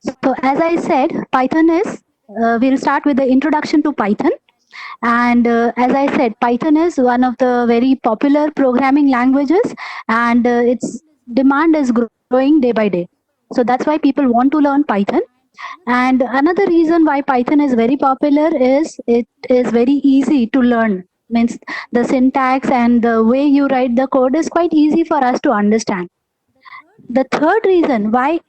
So as I said, Python is, we'll start with the introduction to Python. And as I said, Python is one of the very popular programming languages, and its demand is growing day by day. So that's why people want to learn Python. And another reason why Python is very popular is it is very easy to learn. Means the syntax and the way you write the code is quite easy for us to understand. The third reason why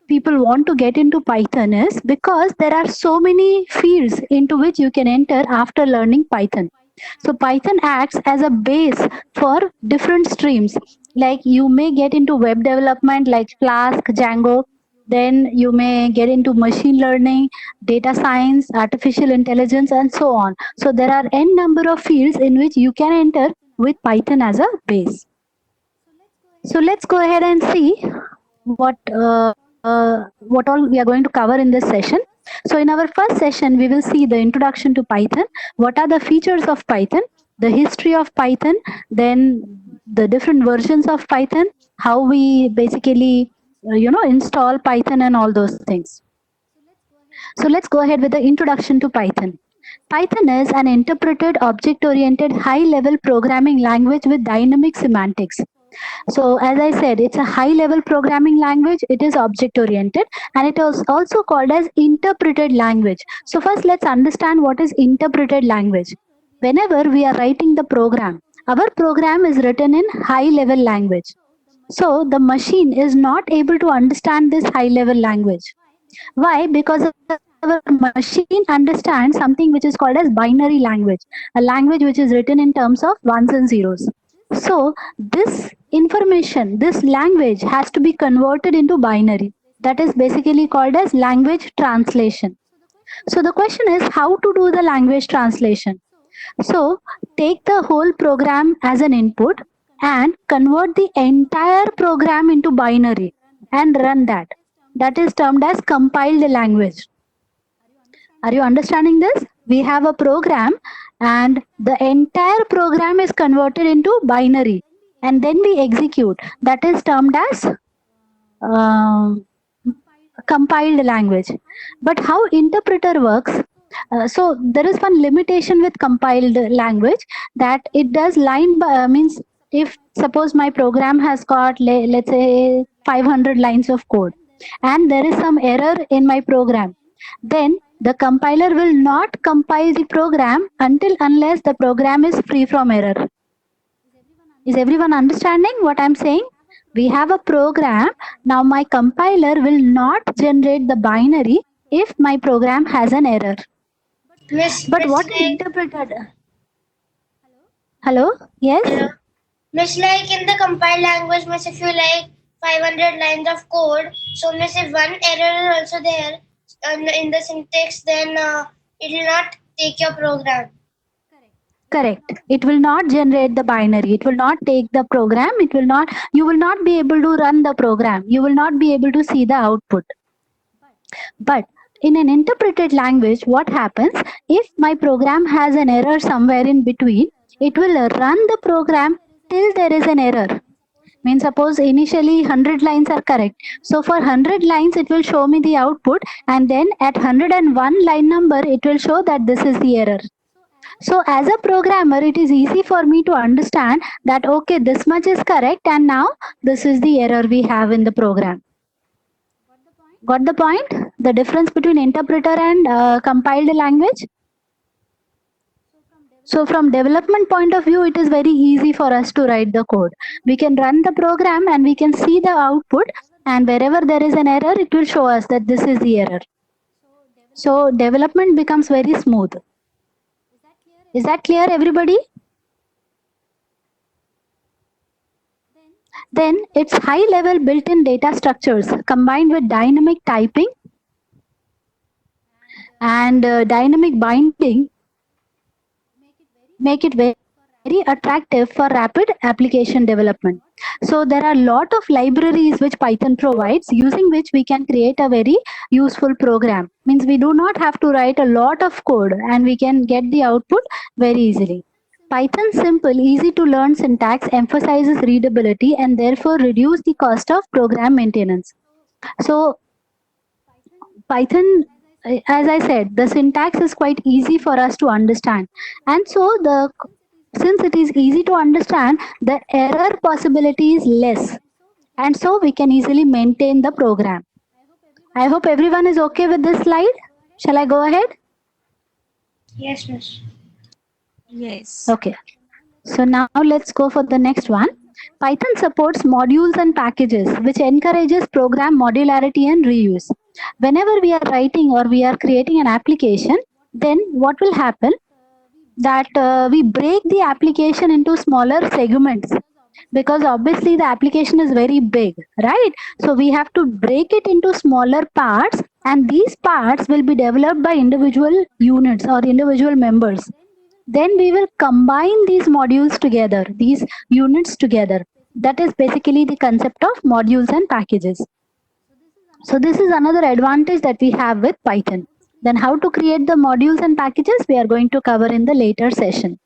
people want to get into Python is because there are so many fields into which you can enter after learning Python. So Python acts as a base for different streams. Like you may get into web development like Flask, Django. Then you may get into machine learning, data science, artificial intelligence, and so on. So there are n number of fields in which you can enter with Python as a base. So let's go ahead and see what all we are going to cover in this session. So in our first session, we will see the introduction to Python. What are the features of Python? The history of Python, then the different versions of Python, how we basically install Python and all those things. So let's go ahead with the introduction to Python. Python is an interpreted object-oriented high-level programming language with dynamic semantics. So as I said, it's a high-level programming language. It is object-oriented, and it is also called as interpreted language. So first, let's understand what is interpreted language. Whenever we are writing the program, our program is written in high-level language. So the machine is not able to understand this high-level language. Why? Because our machine understands something which is called as binary language, a language which is written in terms of ones and zeros. So this information, this language has to be converted into binary. That is basically called as language translation. So the question is how to do the language translation. So take the whole program as an input and convert the entire program into binary and run that. That is termed as compiled language. Are you understanding this? We have a program and the entire program is converted into binary and then we execute. That is termed as compiled language. But how interpreter works? So there is one limitation with compiled language that it does line by, means if suppose my program has got let's say 500 lines of code and there is some error in my program, then the compiler will not compile the program until unless the program is free from error. Is everyone understanding what I'm saying? We have a program. Now my compiler will not generate the binary if my program has an error. But what is interpreted? Hello? Yes? Hello. Miss, like in the compiled language, miss, if you like 500 lines of code, so miss, if one error is also there in the syntax, then it will not take your program. Correct. It will not generate the binary. It will not take the program. It will not, you will not be able to run the program. You will not be able to see the output. But in an interpreted language, what happens if my program has an error somewhere in between, it will run the program till there is an error. Means suppose initially 100 lines are correct. So for 100 lines, it will show me the output and then at 101 line number, it will show that this is the error. So as a programmer, it is easy for me to understand that, okay, this much is correct and now this is the error we have in the program. Got the point? The difference between interpreter and compiled language? So from development point of view, it is very easy for us to write the code. We can run the program and we can see the output, and wherever there is an error, it will show us that this is the error. So development becomes very smooth. Is that clear, everybody? Then it's high-level built-in data structures combined with dynamic typing and dynamic binding make it very attractive for rapid application development. So there are a lot of libraries which Python provides using which we can create a very useful program. Means we do not have to write a lot of code and we can get the output very easily. Python's simple, easy to learn syntax emphasizes readability and therefore reduce the cost of program maintenance. So Python, as I said, the syntax is quite easy for us to understand. And so since it is easy to understand, the error possibility is less. And so we can easily maintain the program. I hope everyone is okay with this slide. Shall I go ahead? Yes, miss. Yes. Okay. So now let's go for the next one. Python supports modules and packages, which encourages program modularity and reuse. Whenever we are writing or we are creating an application, then what will happen? That we break the application into smaller segments, because obviously the application is very big, right? So we have to break it into smaller parts, and these parts will be developed by individual units or individual members. Then we will combine these modules together, these units together. That is basically the concept of modules and packages. So this is another advantage that we have with Python. Then how to create the modules and packages we are going to cover in the later session.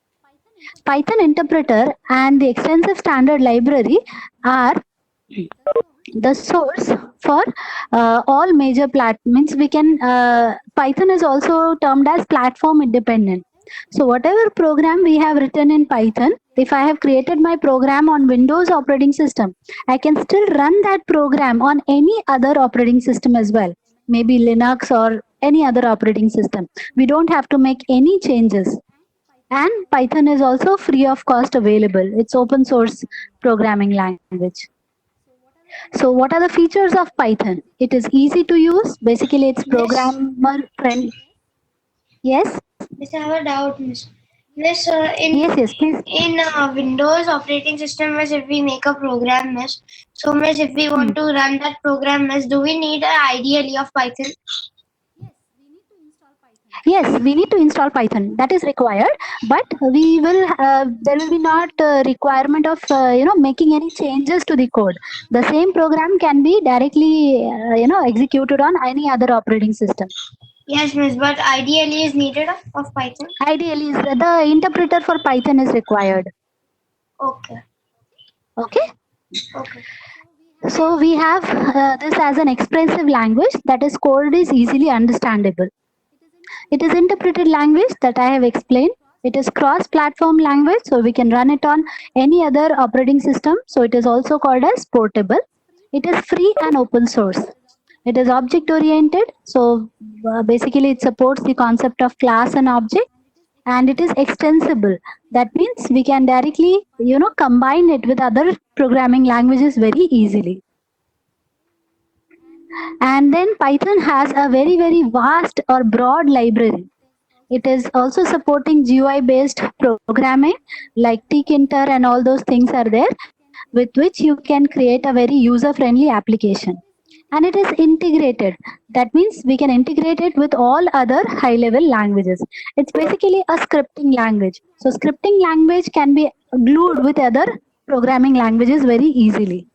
Python interpreter and the extensive standard library are the source for all major means we can Python is also termed as platform independent. So whatever program we have written in Python, if I have created my program on Windows operating system, I can still run that program on any other operating system as well, maybe Linux or any other operating system. We don't have to make any changes. And Python is also free of cost available. It's open source programming language. So what are the features of Python? It is easy to use. Basically, it's programmer friendly. Yes? Miss, I have a doubt, miss. Miss, Yes, please. in Windows operating system, miss, if we make a program, miss, so miss, if we want to run that program, miss, do we need an IDE of Python? Yes, we need to install Python. That is required, but we will there will be not requirement of making any changes to the code. The same program can be directly executed on any other operating system. Yes, miss, but ideally is needed of Python. Ideally, the interpreter for Python is required. Okay. Okay. Okay. So we have this as an expressive language, that is code is easily understandable. It is interpreted language that I have explained. It is cross-platform language, so we can run it on any other operating system. So it is also called as portable. It is free and open source. It is object-oriented, so basically it supports the concept of class and object, and it is extensible. That means we can directly, combine it with other programming languages very easily. And then Python has a very, very vast or broad library. It is also supporting GUI based programming like tkinter and all those things are there, with which you can create a very user friendly application. And it is integrated. That means we can integrate it with all other high level languages. It's basically a scripting language. So scripting language can be glued with other programming languages very easily.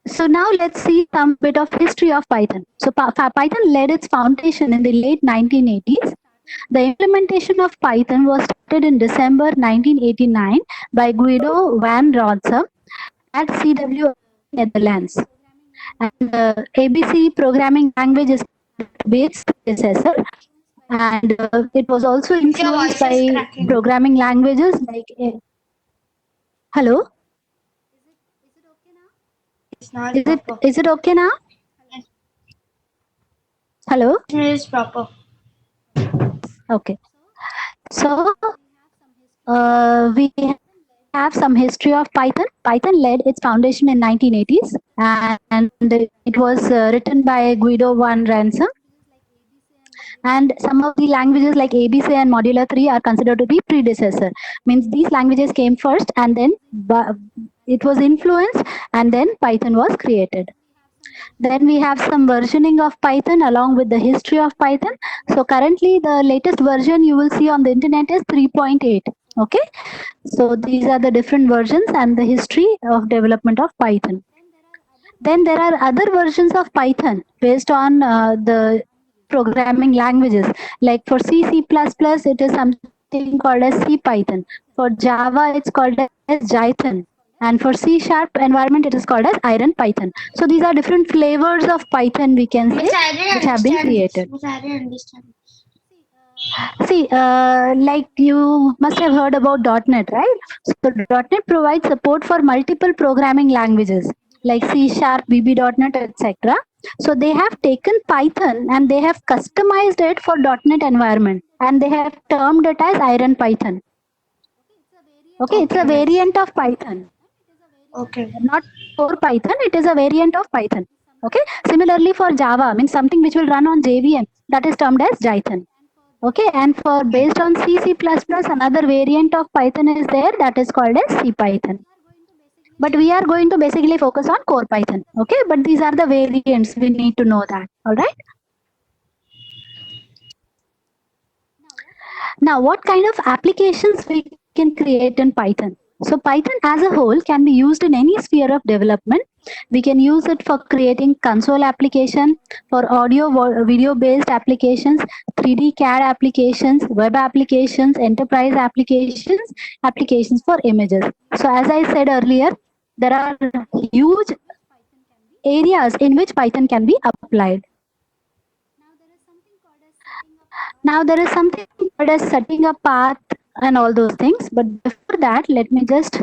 So now let's see some bit of history of Python. So Python laid its foundation in the late 1980s. The implementation of Python was started in December 1989 by Guido van Rossum at CW Netherlands. And ABC programming language is its predecessor, and it was also influenced by programming languages like hello. Is it okay now? Hello? It is proper. Okay. So we have some history of Python. Python led its foundation in 1980s, and it was written by Guido van Rossum. And some of the languages like ABC and Modular 3 are considered to be predecessor. Means these languages came first, and then it was influenced, and then Python was created. Then we have some versioning of Python along with the history of Python. So currently the latest version you will see on the internet is 3.8. Okay. So these are the different versions and the history of development of Python. Then there are other versions of Python based on the programming languages. Like for C, C++, it is something called as CPython. For Java, it's called as Jython. And for C sharp environment, it is called as iron Python. So these are different flavors of Python, we can say, Miss, I didn't which have been understand. created. Miss, I didn't understand. See, like you must have heard about .NET, right? So .NET provides support for multiple programming languages like C sharp, VB.NET, etc. So they have taken Python and they have customized it for .NET environment, and they have termed it as Iron Python. Okay, it's a Okay, miss. variant of Python, Okay. not core Python. It is a variant of Python. Okay. Similarly, for Java, means something which will run on JVM, that is termed as Jython. Okay, and for based on C, C++, another variant of Python is there, that is called as CPython. But we are going to basically focus on core Python. Okay, but these are the variants, we need to know that. All right. Now, what kind of applications we can create in Python? So Python as a whole can be used in any sphere of development. We can use it for creating console application, for audio video based applications, 3D CAD applications, web applications, enterprise applications, applications for images. So as I said earlier, there are huge areas in which Python can be applied. Now there is something called as setting a path and all those things. But before that, let me just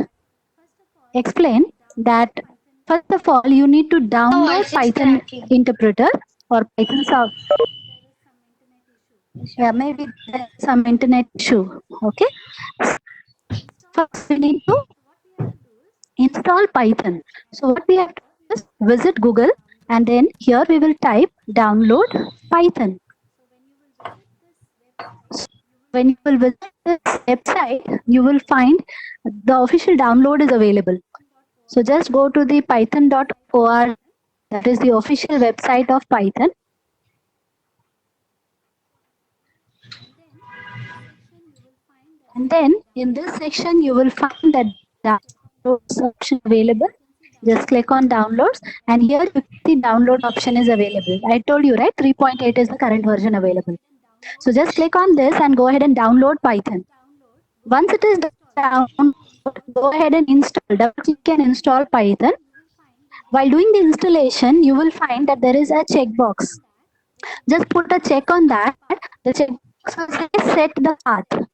explain that first of all, you need to download voice is Python cracking. interpreter or Python soft. Yeah, maybe there's some internet issue. Okay. First, we need to install Python. So what we have to do is visit Google, and then here we will type download Python. When you will visit this website, you will find the official download is available. So just go to the python.org, that is the official website of Python. And then in this section, you will find that downloads option available. Just click on downloads, and here you can see download option is available. I told you, right? 3.8 is the current version available. So just click on this and go ahead and download Python. Once it is down, go ahead and install. Double click and install Python. While doing the installation, you will find that there is a checkbox. Just put a check on that. The checkbox will say set the path.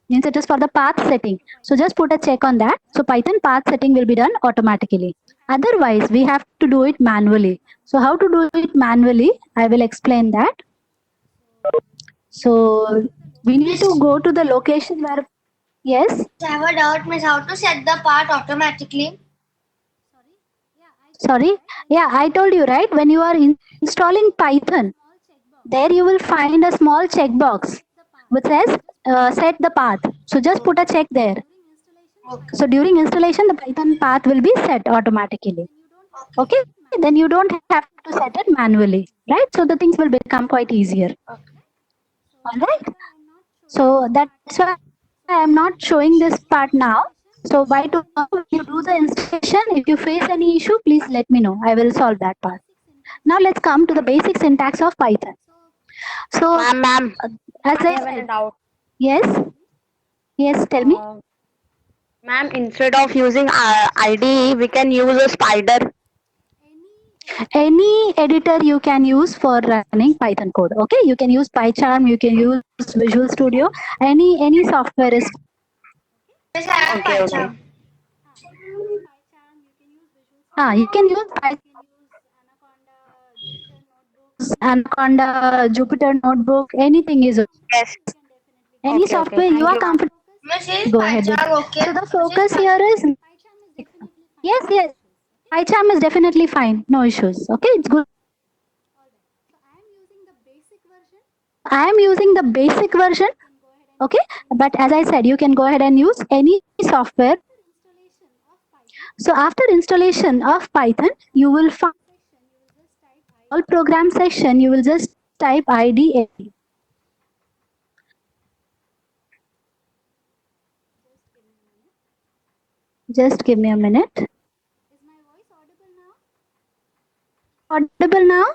Means it is for the path setting. So just put a check on that. So Python path setting will be done automatically. Otherwise, we have to do it manually. So how to do it manually? I will explain that. So we need to go to the location where, yes. I have a doubt, miss, how to set the part automatically? Sorry. Yeah, I told you, right? When you are installing Python, there you will find a small checkbox which says set the path. So just put a check there. Okay. So during installation, the Python path will be set automatically. Okay, then you don't have to set it manually, right? So the things will become quite easier. Okay. All right. So that's why I'm not showing this part now. So by tomorrow, when you do the installation, if you face any issue, please let me know. I will solve that part. Now let's come to the basic syntax of Python. So Ma'am, as I I have a said, doubt. yes, yes, tell me. Ma'am, instead of using IDE, we can use a spider. Any editor you can use for running Python code. Okay, you can use PyCharm, you can use Visual Studio, any software is. Miss, I have Okay, okay. PyCharm. You can use Python, Anaconda, Jupyter Notebook, anything is Yes. any Okay, okay. software you Thank are you, ma'am. comfortable. Miss, is Go ahead with. PyCharm okay? So the Miss, is focus here is yes, PyCharm is definitely fine, no issues. Okay, it's good. I am using the basic version. Okay, but as I said, you can go ahead and use any software. So after installation of Python, you will find all program section. You will just type IDE. Just give me a minute. Audible now?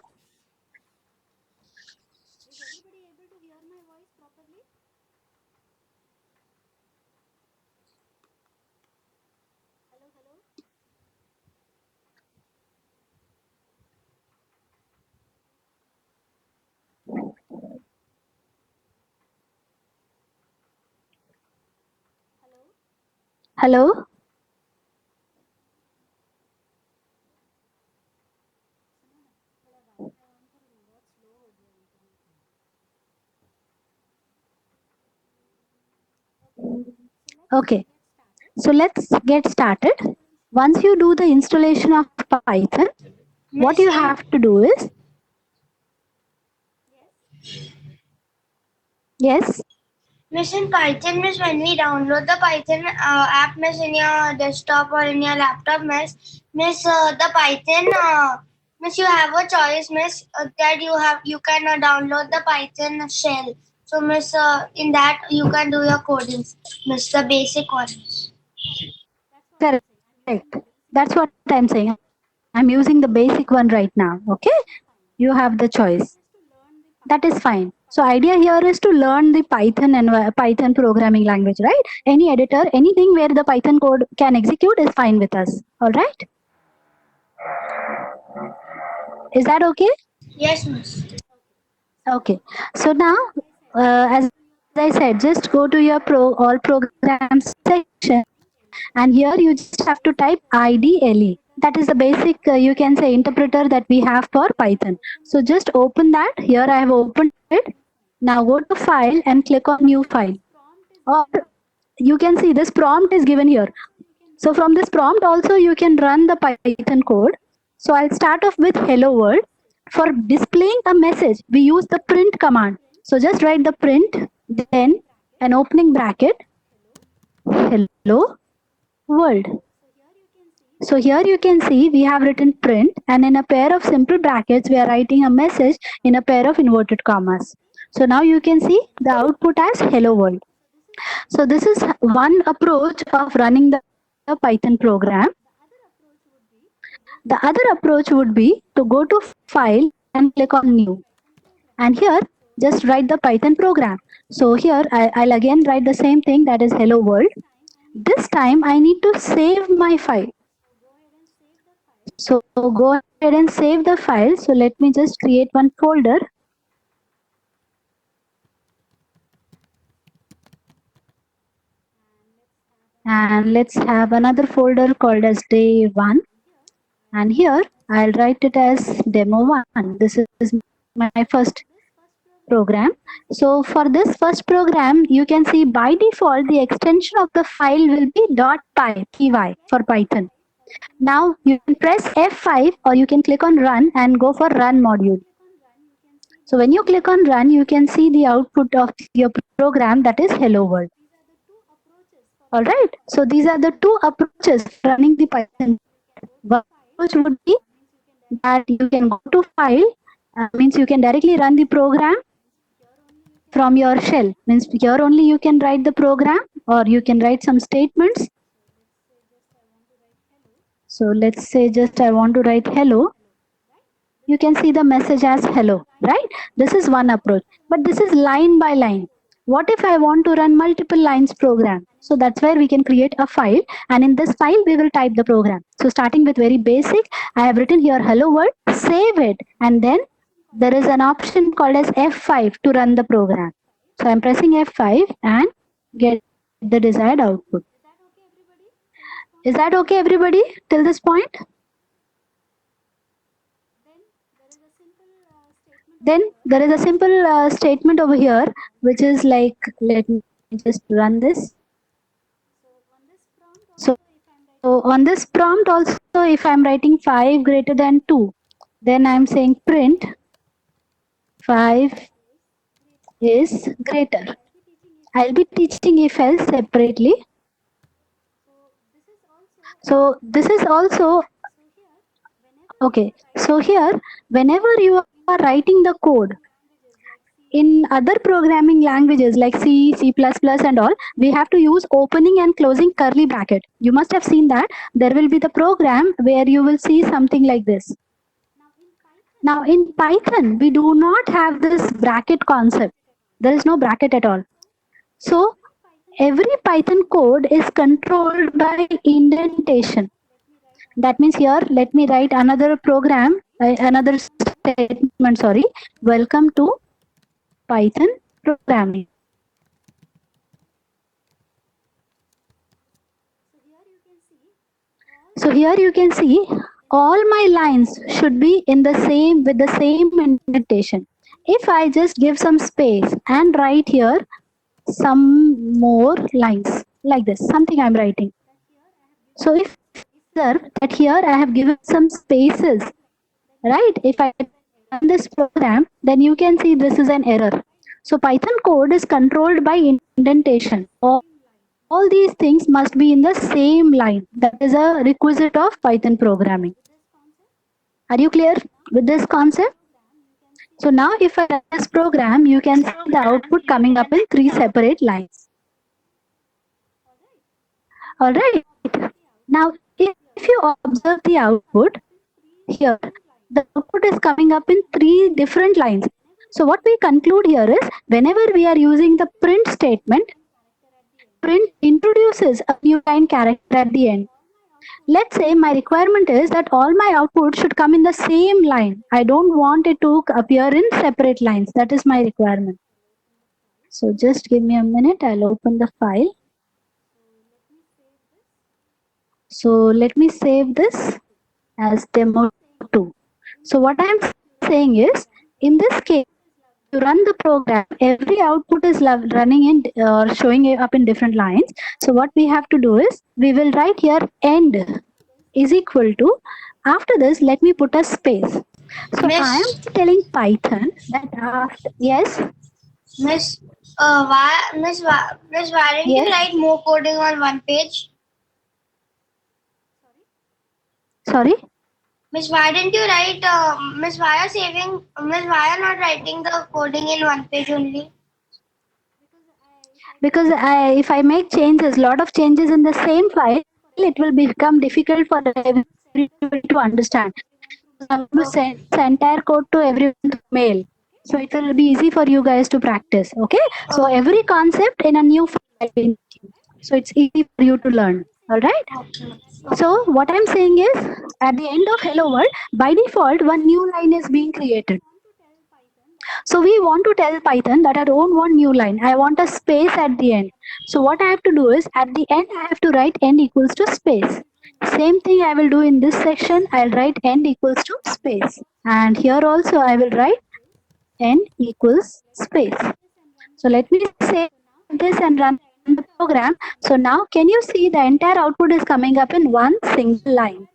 Hello? Okay, so let's get started. Once you do the installation of Python, what you Miss, have to do is, yes, Miss, in Python, Miss, when we download the Python app, Miss, in your desktop or in your laptop, Miss, the Python, Miss, you have a choice, Miss, that you can download the Python shell. So, Miss, in that you can do your codings, Miss, the basic ones. correct. That's what I'm saying. I'm using the basic one right now. Okay, you have the choice. That is fine. So idea here is to learn the Python and Python programming language, right? Any editor, anything where the Python code can execute is fine with us. All right? Is that okay? Yes, Miss. Okay. So now, as I said, just go to your all programs section, and here you just have to type IDLE. That is the basic, you can say, interpreter that we have for Python. So just open that. Here I have opened it. Now go to File and click on New File. Or you can see this prompt is given here. So from this prompt also you can run the Python code. So I'll start off with hello world. For displaying a message, we use the print command. So just write the print, then an opening bracket, hello world. So here you can see we have written print, and in a pair of simple brackets we are writing a message in a pair of inverted commas. So now you can see the output as hello world. So this is one approach of running the Python program. The other approach would be to go to File and click on New. And here, just write the Python program. So here, I'll again write the same thing, that is hello world. This time, I need to save my file. So go ahead and save the file. So let me just create one folder. And let's have another folder called as day 1. And here I'll write it as demo 1. This is my first program. So for this first program, you can see by default the extension of the file will be .py for Python. Now you can press F5 or you can click on run and go for run module. So when you click on run, you can see the output of your program, that is hello world. All right. So these are the two approaches for running the Python. One approach would be that you can go to file, means you can directly run the program from your shell. Means here only you can write the program, or you can write some statements. So let's say just I want to write hello. You can see the message as hello, right? This is one approach, but this is line by line. What if I want to run multiple lines program? So that's where we can create a file, and in this file we will type the program. So starting with very basic, I have written here hello world, save it, and then there is an option called as F5 to run the program. So I'm pressing F5 and get the desired output. Is that okay everybody till this point? Then there is a simple statement over here, which is like, let me just run this. So on this prompt also, if I'm writing 5 greater than 2, then I'm saying print 5 is greater. I'll be teaching if else separately. So this is also okay. So here, whenever you are writing the code, in other programming languages like C, C++ and all, we have to use opening and closing curly bracket. You must have seen that. There will be the program where you will see something like this. Now in Python, we do not have this bracket concept. There is no bracket at all. So every Python code is controlled by indentation. That means here, let me write another program, another statement, sorry. Welcome to Python programming. So here you can see all my lines should be in the same with the same indentation. If I just give some space and write here some more lines like this, something I'm writing. So if observe that here I have given some spaces, right? If I run this program, then you can see this is an error. So Python code is controlled by indentation. All these things must be in the same line. That is a requisite of Python programming. Are you clear with this concept? So now if I run this program, you can see the output coming up in 3 separate lines. Alright. Now if you observe the output, here the output is coming up in 3 different lines. So what we conclude here is whenever we are using the print statement, print introduces a new line character at the end. Let's say my requirement is that all my output should come in the same line. I don't want it to appear in separate lines. That is my requirement. So just give me a minute. I'll open the file. So let me save this as demo 2. So what I'm saying is, in this case, you run the program, every output is running in or showing up in different lines. So what we have to do is, we will write here end is equal to, after this, let me put a space. So I am telling Python that after, yes? Miss, why didn't you write more coding on one page? Sorry? Miss, why didn't you write, Miss, why are not writing the coding in one page only? Because if I make changes, lot of changes in the same file, it will become difficult for everyone to understand. I'm going to send the entire code to everyone through mail. So it will be easy for you guys to practice. Okay. So every concept in a new file. So it's easy for you to learn. All right. So what I'm saying is, at the end of Hello World, by default, one new line is being created. So we want to tell Python that I don't want new line. I want a space at the end. So what I have to do is, at the end, I have to write end equals to space. Same thing I will do in this section. I'll write end equals to space. And here also I will write end equals space. So let me save this and run the program. So now can you see the entire output is coming up in one single line.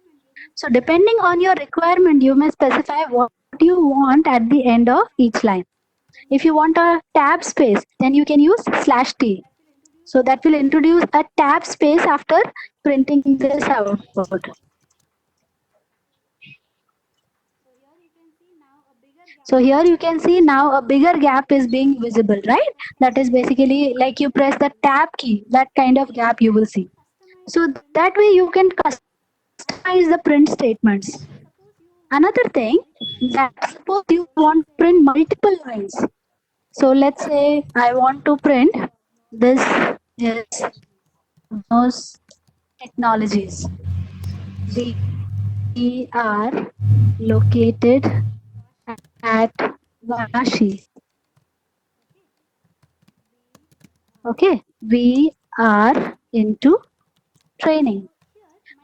So depending on your requirement, you may specify what you want at the end of each line. If you want a tab space, then you can use /t. So that will introduce a tab space after printing this output. So here you can see now a bigger gap is being visible, right? That is basically like you press the tab key, that kind of gap you will see. So that way you can customize the print statements. Another thing, that suppose you want to print multiple lines. So let's say I want to print this is those technologies. We are located at Vashi. Okay, we are into training.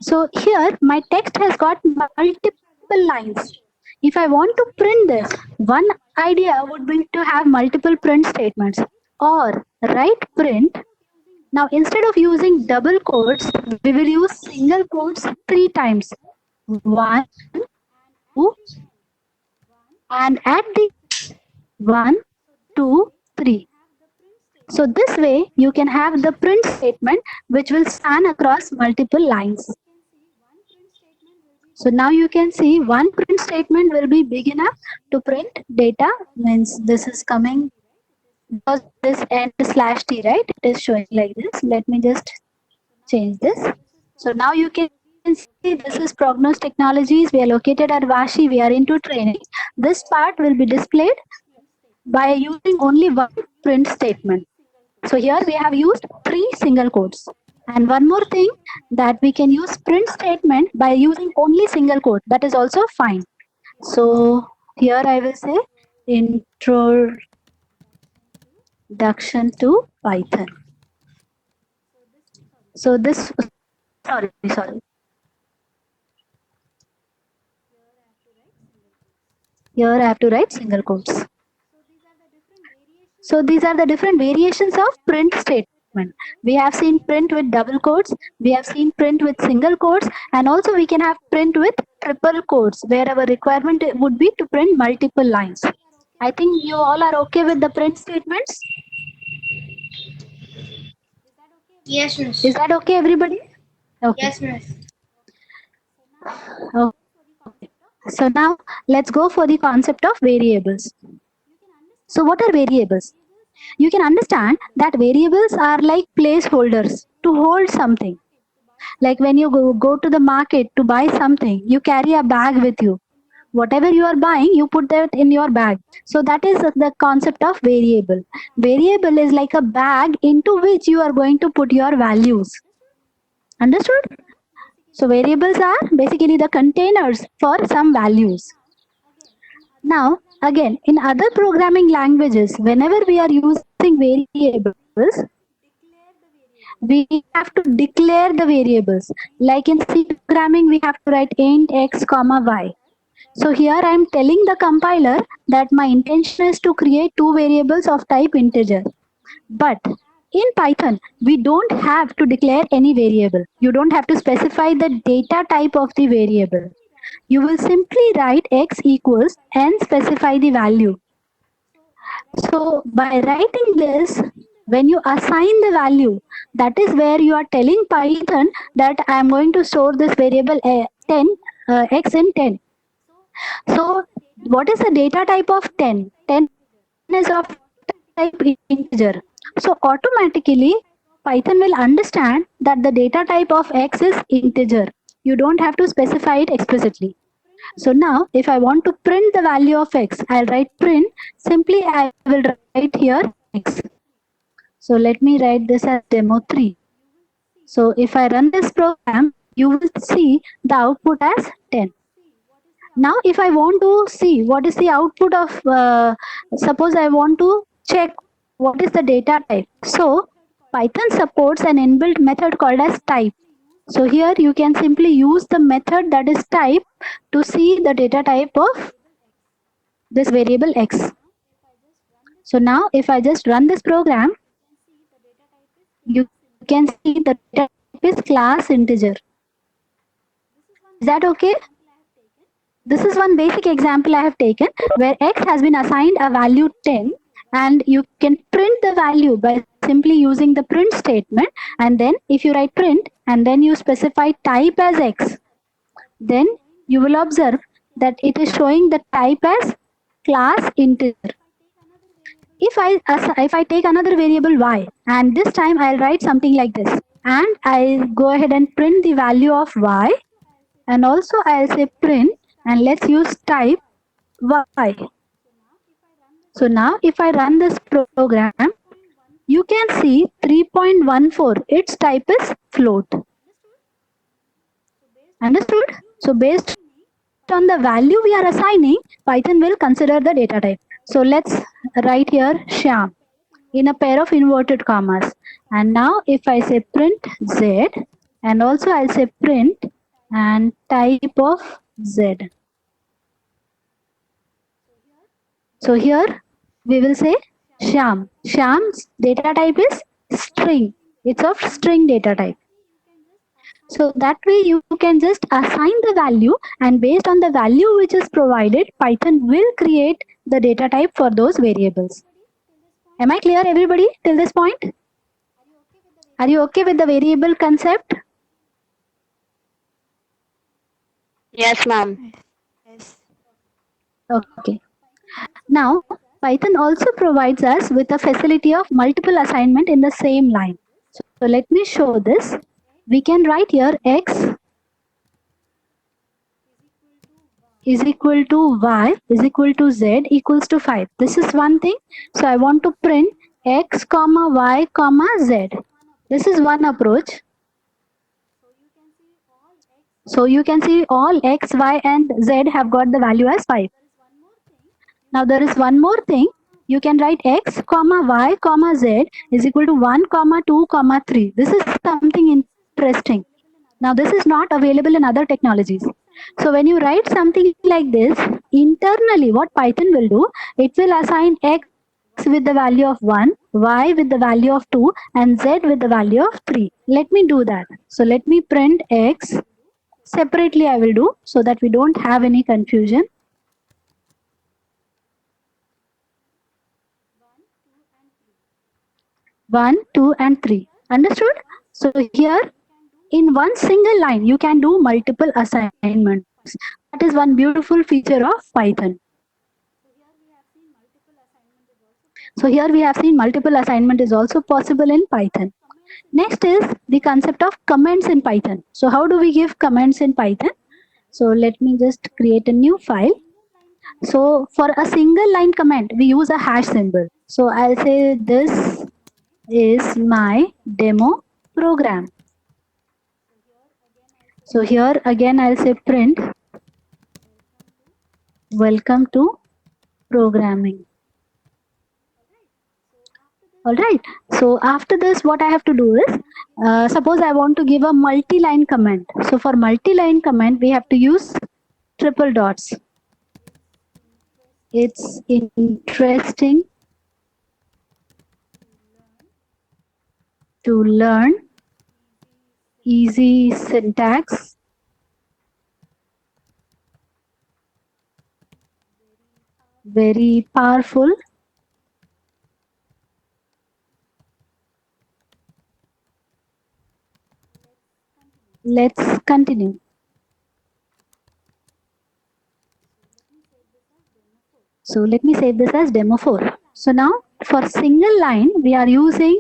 So here my text has got multiple lines. If I want to print this, one idea would be to have multiple print statements or write print. Now instead of using double quotes, we will use single quotes 3 times. 1, 2, and at the 1, 2, 3. So this way you can have the print statement which will span across multiple lines. So now you can see one print statement will be big enough to print data, means this is coming because this end /t, right? It is showing like this. Let me just change this. So now you can see this is Prognos Technologies. We are located at Vashi. We are into training. This part will be displayed by using only one print statement. So here we have used 3 single quotes. And one more thing, that we can use print statement by using only single quote. That is also fine. So here I will say introduction to Python. So this Sorry. Here I have to write single quotes. So these are the different variations of print statement. We have seen print with double quotes, we have seen print with single quotes, and also we can have print with triple quotes, where our requirement would be to print multiple lines. I think you all are okay with the print statements. Yes, miss. Is that okay, everybody? Okay. Yes, miss. Okay. So now let's go for the concept of variables. So what are variables? You can understand that variables are like placeholders to hold something. Like when you go to the market to buy something, you carry a bag with you. Whatever you are buying, you put that in your bag. So that is the concept of variable. Variable is like a bag into which you are going to put your values. Understood? So variables are basically the containers for some values. Now, again, in other programming languages, whenever we are using variables, we have to declare the variables. Like in C programming, we have to write int x comma y. So here I am telling the compiler that my intention is to create two variables of type integer. But in Python, we don't have to declare any variable. You don't have to specify the data type of the variable. You will simply write x equals and specify the value. So by writing this, when you assign the value, that is where you are telling Python that I am going to store this variable 10 x in 10. So what is the data type of 10? 10 is of type integer. So automatically Python will understand that the data type of x is integer. You don't have to specify it explicitly. So now if I want to print the value of x, I'll write print. Simply I will write here x. So let me write this as demo 3. So if I run this program, you will see the output as 10. Now if I want to see what is the output of, suppose I want to check what is the data type. So Python supports an inbuilt method called as type. So here you can simply use the method that is type to see the data type of this variable x. So now if I just run this program, you can see the data type is class integer. Is that okay? This is one basic example I have taken where x has been assigned a value 10 and you can print the value by simply using the print statement, and then if you write print and then you specify type as x, then you will observe that it is showing the type as class integer. If I take another variable y and this time I'll write something like this, and I'll go ahead and print the value of y, and also I'll say print and let's use type y. So now if I run this program, you can see 3.14, its type is float. Understood? So based on the value we are assigning, Python will consider the data type. So let's write here Shyam in a pair of inverted commas. And now if I say print z, and also I'll say print and type of z. So here we will say Shyam. Shyam's data type is string. It's of string data type. So that way you can just assign the value, and based on the value which is provided, Python will create the data type for those variables. Am I clear, everybody, till this point? Are you okay with the variable concept? Yes, ma'am. Yes. Okay. Now, Python also provides us with a facility of multiple assignment in the same line. So let me show this. We can write here x is equal to y is equal to z equals to 5. This is one thing. So I want to print x comma y comma z. This is one approach. So you can see all x, y and z have got the value as 5. Now there is one more thing. You can write x comma y comma z is equal to 1 comma 2 comma 3. This is something interesting. Now, this is not available in other technologies. So when you write something like this, internally what Python will do, it will assign x with the value of 1, y with the value of 2, and z with the value of 3. Let me do that. So let me print x. Separately I will do, so that we don't have any confusion. 1, 2, and 3. Understood? So here, in one single line, you can do multiple assignments. That is one beautiful feature of Python. So here we have seen multiple assignment is also possible in Python. Next is the concept of comments in Python. So how do we give comments in Python? So let me just create a new file. So for a single line comment, we use a hash symbol. So I'll say this is my demo program. So here again I'll say print welcome to programming. All right. So after this, what I have to do is, suppose I want to give a multi-line comment. So for multi-line comment, we have to use triple dots. It's interesting to learn, easy syntax, very powerful. Let's continue. So let me save this as demo 4. So now for single line, we are using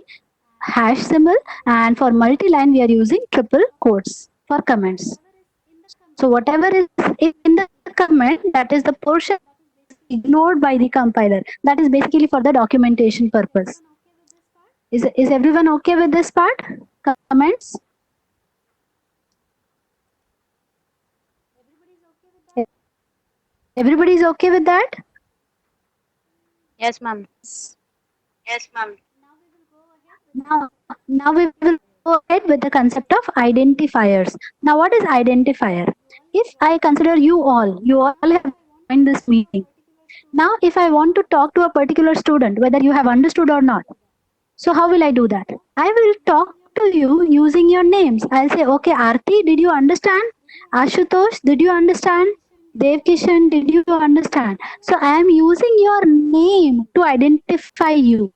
hash symbol, and for multi-line, we are using triple quotes for comments. So whatever is in the comment, that is the portion ignored by the compiler. That is basically for the documentation purpose. Is everyone okay with this part? Comments? Everybody is okay with that? Yes, ma'am. Yes, ma'am. Now we will go ahead with the concept of identifiers. Now what is identifier? If I consider you all have joined this meeting. Now if I want to talk to a particular student, whether you have understood or not, so how will I do that? I will talk to you using your names. I'll say, okay, Aarti, did you understand? Ashutosh, did you understand? Devkishan, did you understand? So I am using your name to identify you.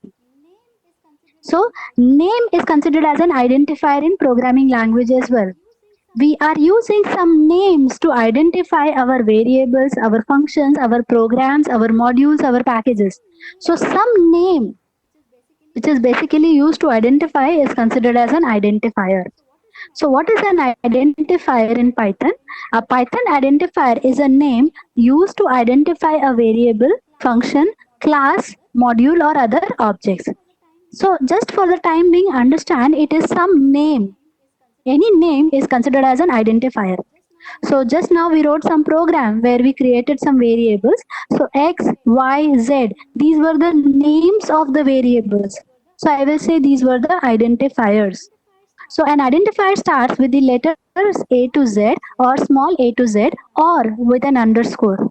So name is considered as an identifier in programming language as well. We are using some names to identify our variables, our functions, our programs, our modules, our packages. So some name which is basically used to identify is considered as an identifier. So what is an identifier in Python? A Python identifier is a name used to identify a variable, function, class, module or other objects. So just for the time being, understand it is some name. Any name is considered as an identifier. So just now we wrote some program where we created some variables. So X, Y, Z, these were the names of the variables. So I will say these were the identifiers. So an identifier starts with the letters A to Z or small a to Z or with an underscore.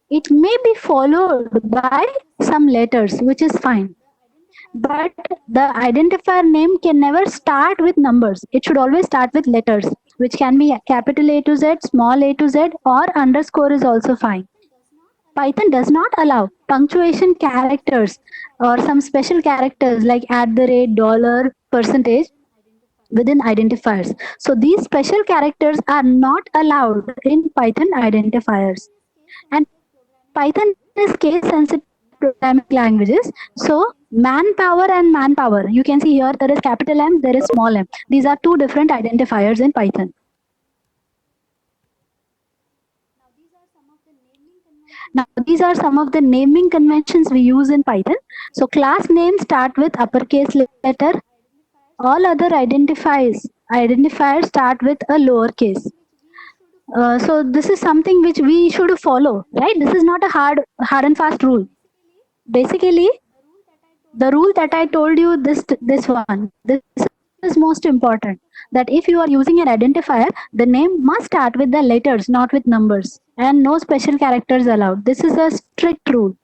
It may be followed by some letters, which is fine. But the identifier name can never start with numbers. It should always start with letters, which can be capital A to Z, small a to Z, or underscore is also fine. Python does not allow punctuation characters or some special characters like @ dollar, percentage within identifiers. So these special characters are not allowed in Python identifiers. And Python is case sensitive programming languages. So manpower and manpower, you can see here there is capital M, there is small m. These are two different identifiers in Python. Now these are some of the naming conventions we use in Python. So class names start with uppercase letter. All other identifiers start with a lowercase. So this is something which we should follow, right? This is not a hard and fast rule. Basically, the rule that I told you, this one, this is is most important, that if you are using an identifier, the name must start with the letters, not with numbers, and no special characters allowed. This is a strict rule.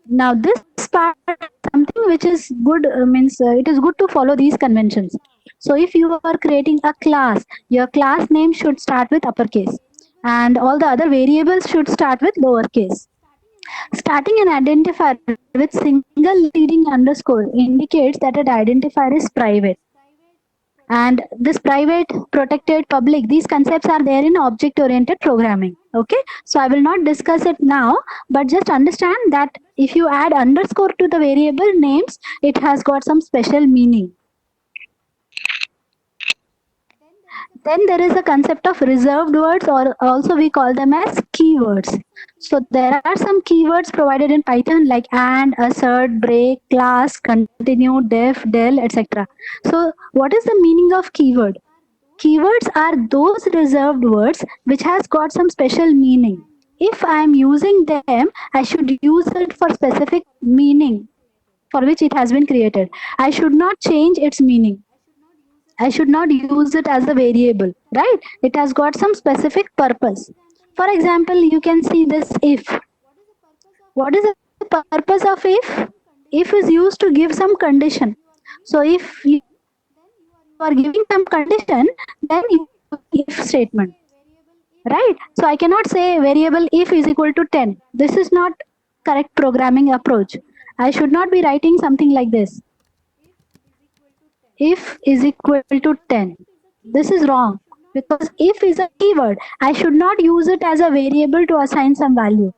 Now, this part is something which is good, means it is good to follow these conventions. So, if you are creating a class, your class name should start with uppercase, and all the other variables should start with lowercase. Starting an identifier with single leading underscore indicates that an identifier is private. And this private, protected, public, these concepts are there in object oriented programming. Okay, so I will not discuss it now, but just understand that if you add underscore to the variable names, it has got some special meaning. Then there is a concept of reserved words, or also we call them as keywords. So there are some keywords provided in Python like and, assert, break, class, continue, def, del, etc. So what is the meaning of keyword? Keywords are those reserved words which has got some special meaning. If I am using them, I should use it for specific meaning for which it has been created. I should not change its meaning. I should not use it as a variable, right? It has got some specific purpose. For example, you can see this if. What is the purpose of if? If is used to give some condition. So if you are giving some condition, then you use if statement, right? So I cannot say variable if is equal to 10. This is not correct programming approach. I should not be writing something like this. If is equal to 10. This is wrong, because if is a keyword. I should not use it as a variable to assign some value,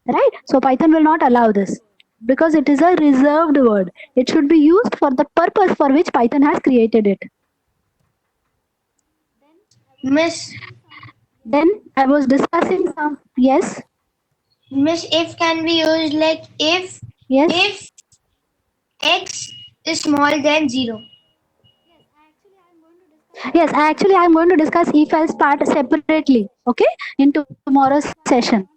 right? So Python will not allow this because it is a reserved word. It should be used for the purpose for which Python has created it. Miss, Then I was discussing some, yes, Miss, if can be used like if yes. x is smaller than 0. Yes, actually, I'm going to discuss if else part separately, okay, in tomorrow's session.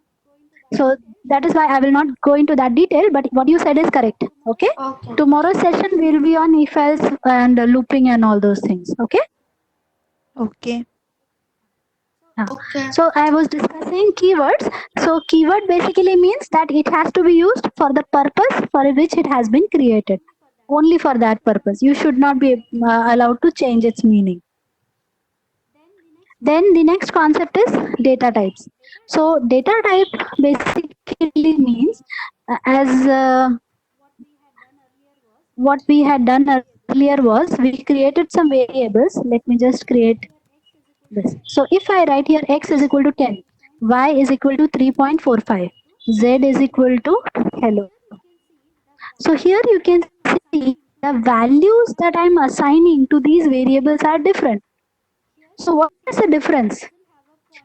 So that is why I will not go into that detail, but what you said is correct, okay? Okay. Tomorrow's session will be on if else and looping and all those things, okay? Okay. Okay. So I was discussing keywords. So keyword basically means that it has to be used for the purpose for which it has been created. Only for that purpose. You should not be allowed to change its meaning. Then the next concept is data types. So data type basically means as what we had done earlier was we created some variables. Let me just create this. So if I write here x is equal to 10, y is equal to 3.45, z is equal to hello. So here you can see the values that I'm assigning to these variables are different. So what is the difference?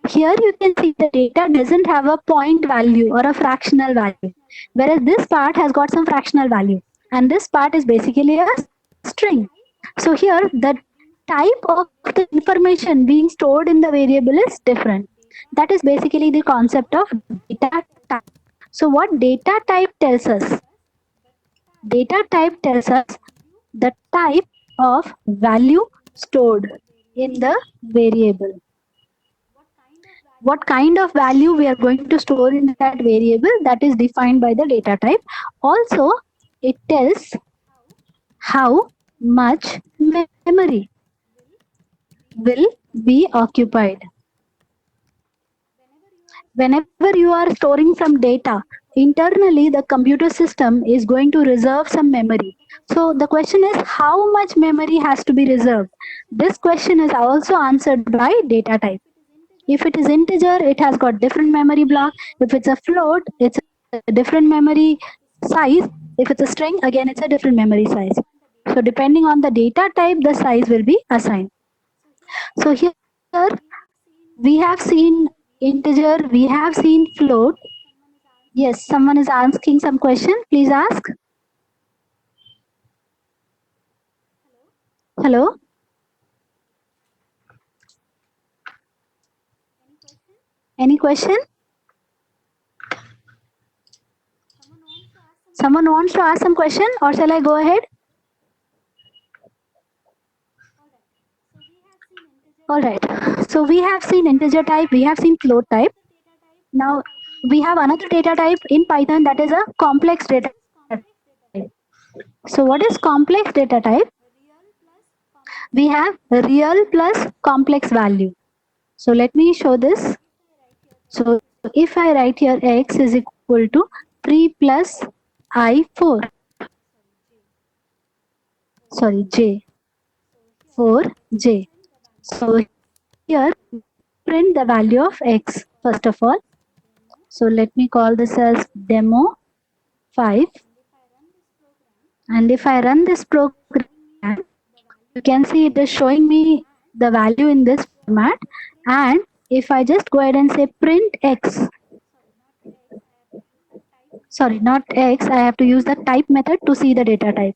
Here you can see the data doesn't have a point value or a fractional value, whereas this part has got some fractional value, and this part is basically a string. So here the type of the information being stored in the variable is different. That is basically the concept of data type. So what data type tells us? Data type tells us the type of value stored in the variable. What kind of value we are going to store in that variable, that is defined by the data type. Also, it tells how much memory will be occupied. Whenever you are storing some data, internally the computer system is going to reserve some memory. So the question is how much memory has to be reserved. This question is also answered by data type. If it is integer, it has got different memory block. If it's a float, it's a different memory size. If it's a string, again, it's a different memory size. So depending on the data type, the size will be assigned. So here we have seen integer, we have seen float. Yes, someone is asking some question. Please ask. Hello? Any question? Someone wants to ask some question, or shall I go ahead? All right. So we have seen integer type, we have seen float type. Now we have another data type in Python, that is a complex data type. So what is complex data type? We have real plus complex value. So let me show this. So if I write here x is equal to 3 plus I4, sorry, j, 4j. So here print the value of x first of all. So let me call this as demo 5. And if I run this program, you can see it is showing me the value in this format. And if I just go ahead and say print x, sorry, not x, I have to use the type method to see the data type.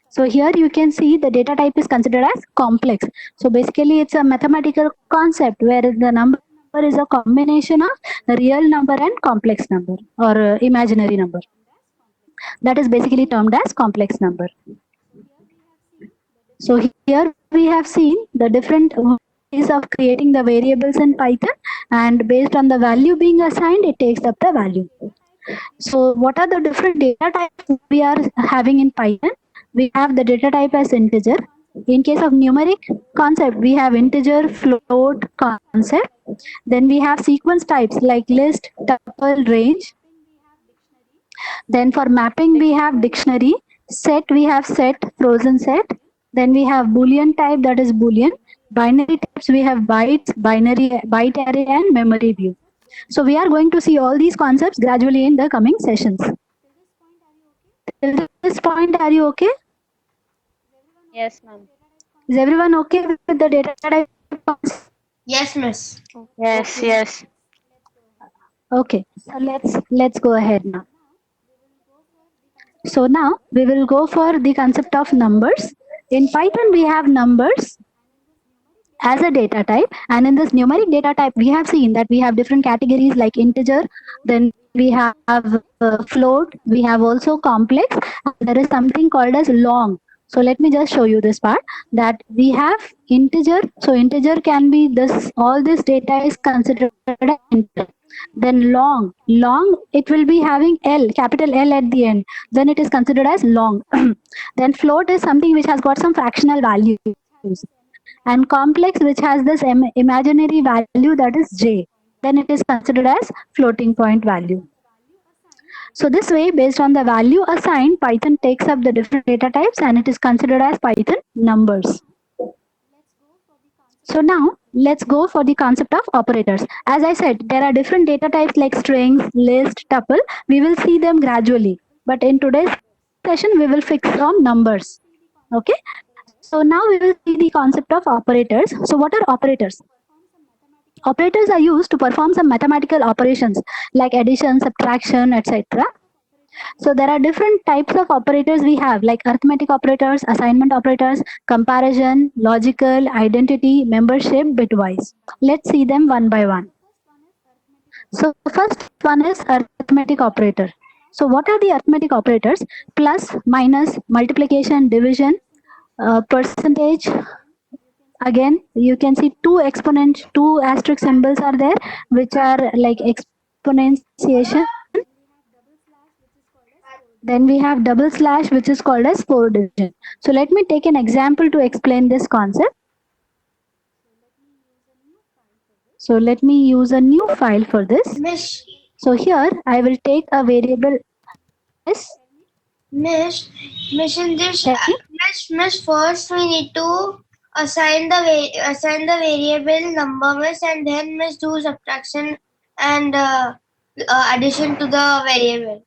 So here you can see the data type is considered as complex. So basically it's a mathematical concept where the number is a combination of a real number and complex number or imaginary number. That is basically termed as complex number. So here we have seen the different ways of creating the variables in Python, and based on the value being assigned, it takes up the value. So what are the different data types we are having in Python? We have the data type as integer. In case of numeric concept, we have integer, float concept. Then we have sequence types like list, tuple, range. Then for mapping, we have dictionary. Set, we have set, frozen set. Then we have Boolean type, that is Boolean. Binary types, we have bytes, binary, byte array, and memory view. So we are going to see all these concepts gradually in the coming sessions. Till this point, are you okay? Yes, ma'am. Is everyone okay with the data type concept? Yes, miss. Yes, yes. Okay, so let's go ahead now. So now we will go for the concept of numbers. In Python, we have numbers as a data type, and in this numeric data type we have seen that we have different categories like integer, then we have float, we have also complex, and there is something called as long. So let me just show you this part, that we have integer. So integer can be this, all this data is considered as integer. Then long, it will be having L, capital L at the end, then it is considered as long. Then float is something which has got some fractional values, and complex which has this imaginary value, that is j, then it is considered as floating point value. So this way, based on the value assigned, Python takes up the different data types and it is considered as Python numbers. So now let's go for the concept of operators. As I said, there are different data types like strings, list, tuple. We will see them gradually, but in today's session we will fix on numbers. Okay, so now we will see the concept of operators. So what are operators? Operators are used to perform some mathematical operations like addition, subtraction, etc. So there are different types of operators we have, like arithmetic operators, assignment operators, comparison, logical, identity, membership, bitwise. Let's see them one by one. So first one is arithmetic operator. So what are the arithmetic operators? Plus, minus, multiplication, division, percentage. Again, you can see two asterisk symbols are there, which are like exponentiation. Then we have double slash, which is called as 4 division. So let me take an example to explain this concept. So let me use a new file for this. Miss, So here I will take a variable s. miss, in this, Tell me. miss, first we need to assign the variable number, miss, and then miss do subtraction and addition to the variable.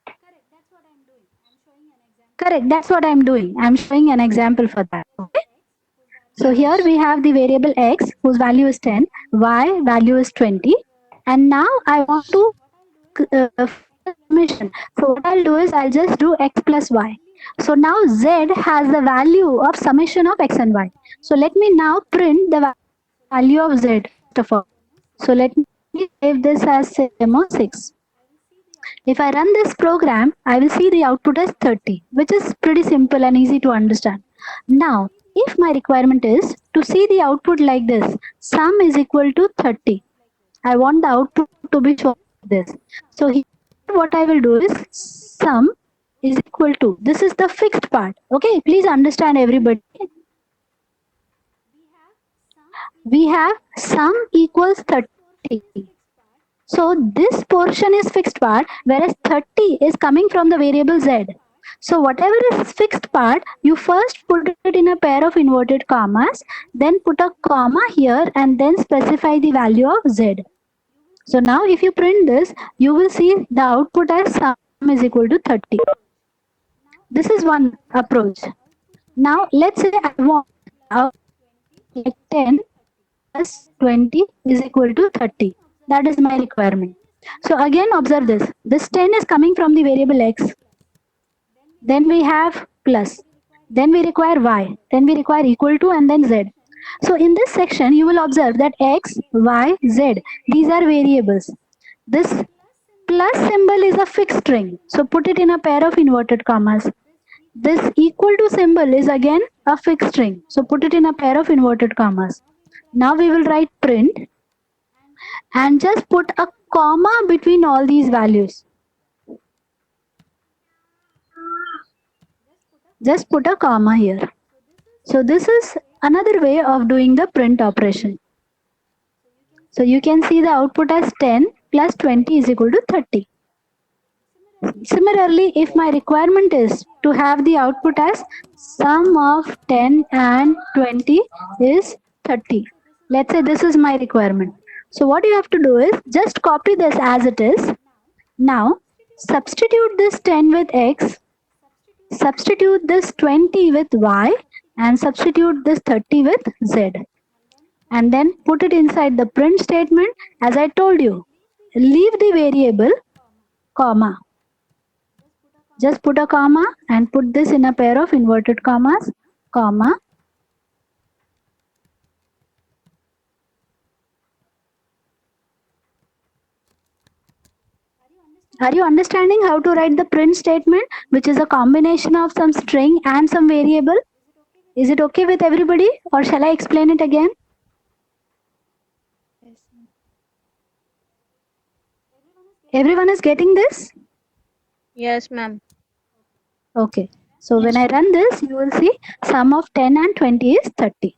Correct, that's what I'm doing. I'm showing an example for that. Okay. So here we have the variable x whose value is 10, y value is 20, and now I want to summation. So what I'll do is I'll just do x plus y. So now z has the value of summation of x and y. So let me now print the value of z first of all. So let me save this as demo 6. If I run this program, I will see the output as 30, which is pretty simple and easy to understand. Now, if my requirement is to see the output like this, sum is equal to 30. I want the output to be shown like this. So here what I will do is sum is equal to, this is the fixed part. Okay, please understand everybody. We have sum equals 30. So this portion is fixed part, whereas 30 is coming from the variable z. So whatever is fixed part, you first put it in a pair of inverted commas, then put a comma here and then specify the value of z. So now if you print this, you will see the output as sum is equal to 30. This is one approach. Now let's say I want like 10 plus 20 is equal to 30. That is my requirement. So again observe this. This 10 is coming from the variable x. Then we have plus. Then we require y. Then we require equal to and then z. So in this section you will observe that x, y, z, these are variables. This plus symbol is a fixed string. So put it in a pair of inverted commas. This equal to symbol is again a fixed string. So put it in a pair of inverted commas. Now we will write print and just put a comma between all these values. Just put a comma here. So this is another way of doing the print operation. So you can see the output as 10 plus 20 is equal to 30. Similarly, if my requirement is to have the output as sum of 10 and 20 is 30. Let's say this is my requirement. So what you have to do is just copy this as it is. Now substitute this 10 with x, substitute this 20 with y, and substitute this 30 with z. And then put it inside the print statement as I told you. Leave the variable, comma. Just put a comma and put this in a pair of inverted commas, comma. Are you understanding how to write the print statement, which is a combination of some string and some variable? Is it okay with everybody, or shall I explain it again? Yes. Everyone is getting this? Yes, ma'am. Okay. So when I run this, you will see sum of 10 and 20 is 30.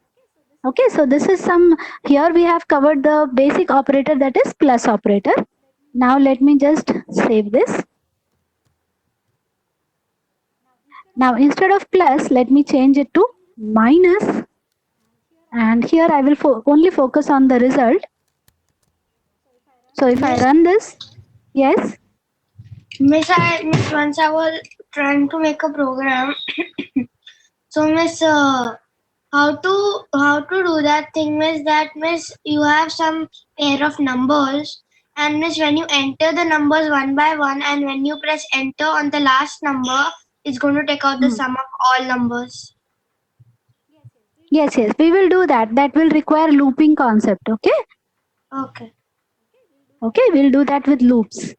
Okay, so this is some, here we have covered the basic operator, that is plus operator. Now let me just save this. Now instead of plus, let me change it to minus. And here I will only focus on the result. So if I run this, yes? Miss, once I was trying to make a program. So Miss, how to do that thing, Miss? That Miss, you have some pair of numbers, and Miss, when you enter the numbers one by one, and when you press enter on the last number, it's going to take out the sum of all numbers. Yes, we will do that. That will require looping concept, okay? Okay. Okay, we'll do that with loops.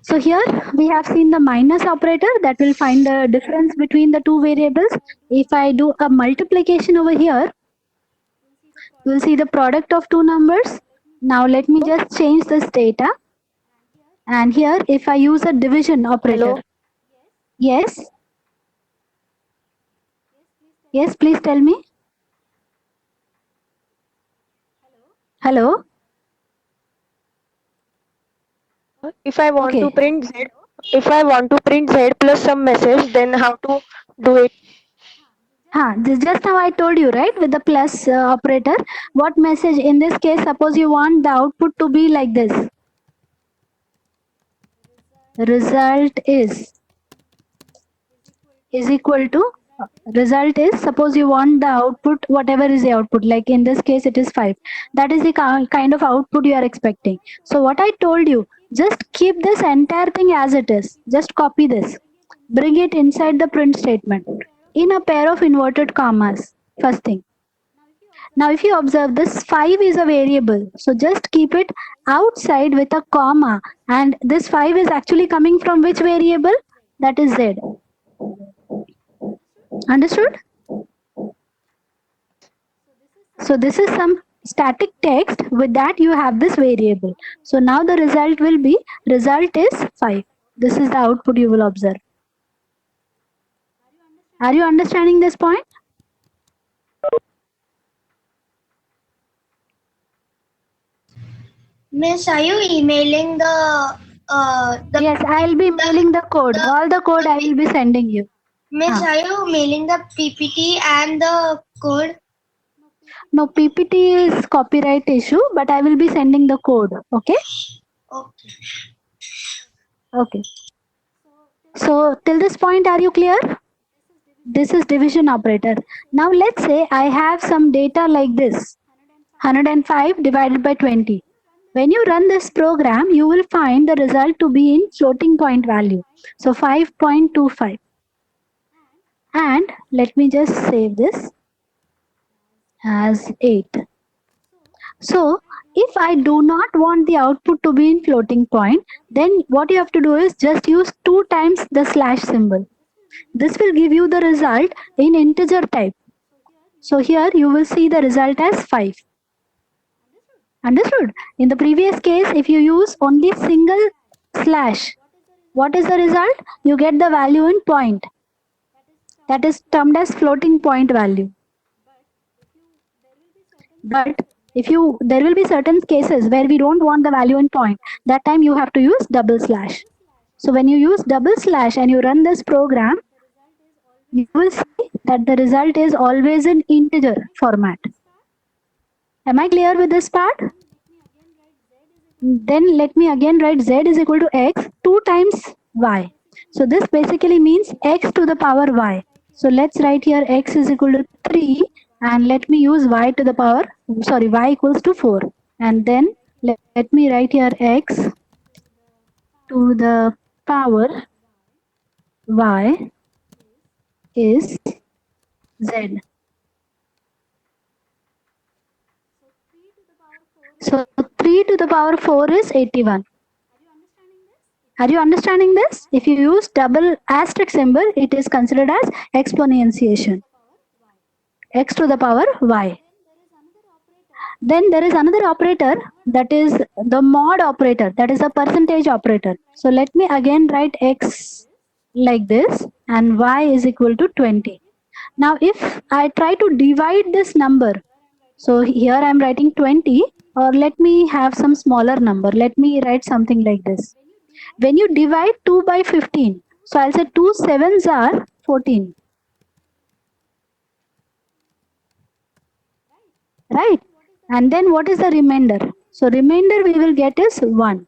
So here we have seen the minus operator that will find the difference between the two variables. If I do a multiplication over here, we'll see the product of two numbers. Now let me just change this data. And here if I use a division operator. Hello? Yes? Yes, please tell me. Hello? If I want Okay. to print Z, if I want to print Z plus some message, then how to do it? This just now I told you, right, with the plus operator. What message in this case, suppose you want the output to be like this. Result is equal to, result is, suppose you want the output, whatever is the output, like in this case it is 5. That is the kind of output you are expecting. So what I told you, just keep this entire thing as it is. Just copy this. Bring it inside the print statement in a pair of inverted commas. First thing. Now if you observe, this 5 is a variable. So just keep it outside with a comma. And this 5 is actually coming from which variable? That is Z. Understood? So this is some static text. With that you have this variable. So now the result will be, result is 5. This is the output you will observe. Are you understanding this point? Miss, are you emailing the Yes, I will be mailing the code. All the code I will be sending you. Miss, Ah. are you mailing the PPT and the code? No, PPT is copyright issue, but I will be sending the code. Okay? Okay. Okay. So till this point, are you clear? This is division operator. Now let's say I have some data like this, 105 divided by 20. When you run this program, you will find the result to be in floating point value. So 5.25. And let me just save this as 8. So if I do not want the output to be in floating point, then what you have to do is just use 2 times the slash symbol. This will give you the result in integer type. So here you will see the result as 5. Understood? In the previous case, if you use only single slash, what is the result? You get the value in point. That is termed as floating point value. But if you, there will be certain cases where we don't want the value in point. That time you have to use double slash. So when you use double slash and you run this program, you will see that the result is always in integer format. Am I clear with this part? Then let me again write z is equal to x 2 times y. So this basically means x to the power y. So let's write here x is equal to 3 and let me use y to the power, sorry, y equals to 4. And then let me write here x to the power y is z. So 3 to the power 4 is 81. Are you understanding this? If you use double asterisk symbol, it is considered as exponentiation. X to the power y. Then there is another operator, that is the mod operator, that is a percentage operator. So let me again write x like this and y is equal to 20. Now if I try to divide this number, so here I am writing 20, or let me have some smaller number. Let me write something like this. When you divide 2 by 15, so I'll say 2 sevens are 14. Right? And then what is the remainder? So remainder we will get is 1.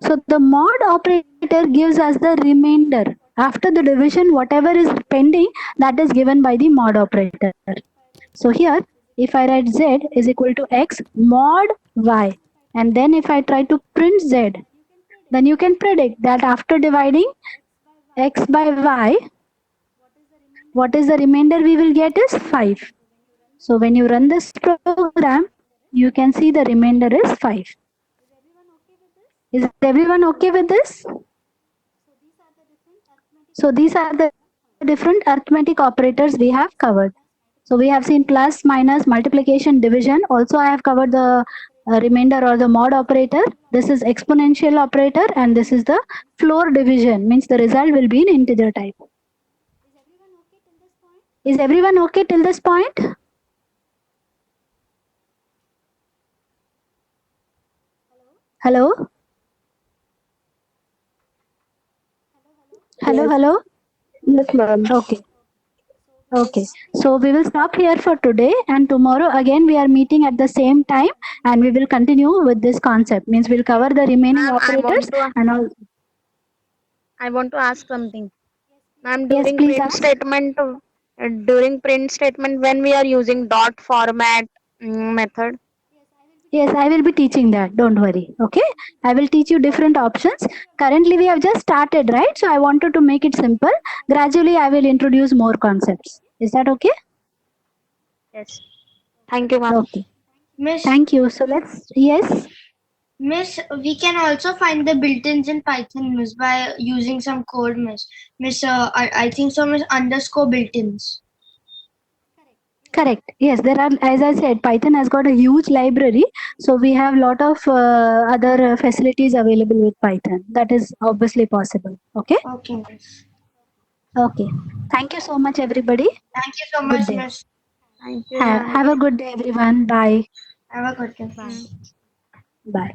So the mod operator gives us the remainder. After the division, whatever is pending, that is given by the mod operator. So here, if I write z is equal to x mod y, and then if I try to print z, then you can predict that after dividing x by y, what is the remainder we will get is 5. So when you run this program, you can see the remainder is 5. Is everyone okay with this? So these are the different arithmetic operators we have covered. So we have seen plus, minus, multiplication, division. Also I have covered the remainder or the mod operator. This is exponential operator and this is the floor division, means the result will be in integer type. Is everyone okay till this point? Hello? Hello, hello? Yes, ma'am. Okay. Okay. So we will stop here for today and tomorrow again we are meeting at the same time and we will continue with this concept. Means we'll cover the remaining Ma'am, operators and all. I want to ask something. Ma'am, Yes, please ask. during print statement, when we are using dot format method. Yes, I will be teaching that. Don't worry. Okay. I will teach you different options. Currently we have just started, right? So I wanted to make it simple. Gradually I will introduce more concepts. Is that okay? Yes. Thank you, ma'am. Okay. Miss, Thank you. So let's, yes. Miss, we can also find the built-ins in Python, Miss, by using some code, Miss. Miss, I think so, Miss, underscore built-ins. Correct. Yes, there are, as I said, Python has got a huge library. So we have lot of other facilities available with Python. That is obviously possible. Okay. Okay, Miss. Okay. Thank you so much, everybody. Thank you so Good much, day. Miss. Thank you, ma'am. Have a good day, everyone. Bye. Have a good day. Bye. Bye.